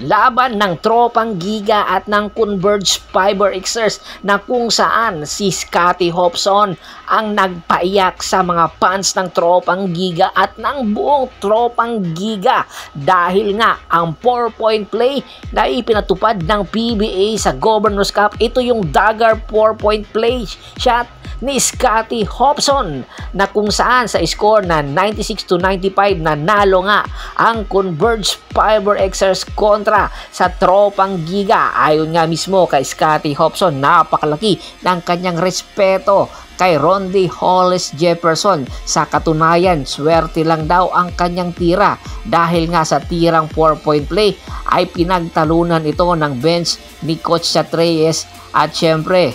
Laban ng Tropang Giga at ng Converge Fiber Xers na kung saan si Scottie Hopson ang nagpaiyak sa mga fans ng Tropang Giga at ng buong Tropang Giga dahil nga ang 4-point play na ipinatupad ng PBA sa Governors Cup, ito yung dagger 4-point play shot ni Scottie Hopson na kung saan sa score na 96-95 nanalo nga ang Converge Fiber Xers kontra sa Tropang Giga. Ayon nga mismo kay Scottie Hopson, napakalaki ng kanyang respeto kay Rondy Hollis Jefferson. Sa katunayan, swerte lang daw ang kanyang tira dahil nga sa tirang 4-point play ay pinagtalunan ito ng bench ni Coach Chat Reyes at syempre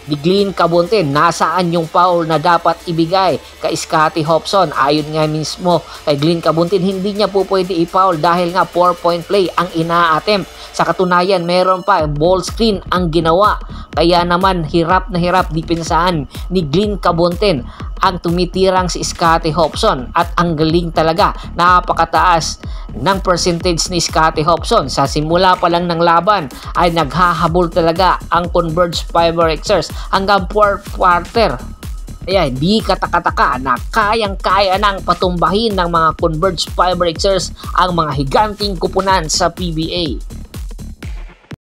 ni Glenn Cabontin. Nasaan yung foul na dapat ibigay kay Scottie Hopson? Ayon nga mismo kay Glenn Cabontin, hindi niya po pwede i-foul dahil nga 4-point play ang ina-attempt. Sa katunayan, meron pa ball screen ang ginawa. Kaya naman hirap na hirap dipinsahan ni Glenn Cabontin ang tumitirang si Scottie Hopson at ang galing talaga, napakataas ng percentage ni Scottie Hopson. Sa simula pa lang ng laban ay naghahabol talaga ang Converge Fiber Xers hanggang 4th quarter. Kaya hindi katakataka na kayang-kaya nang patumbahin ng mga Converge Fiber Xers ang mga higanting kupunan sa PBA.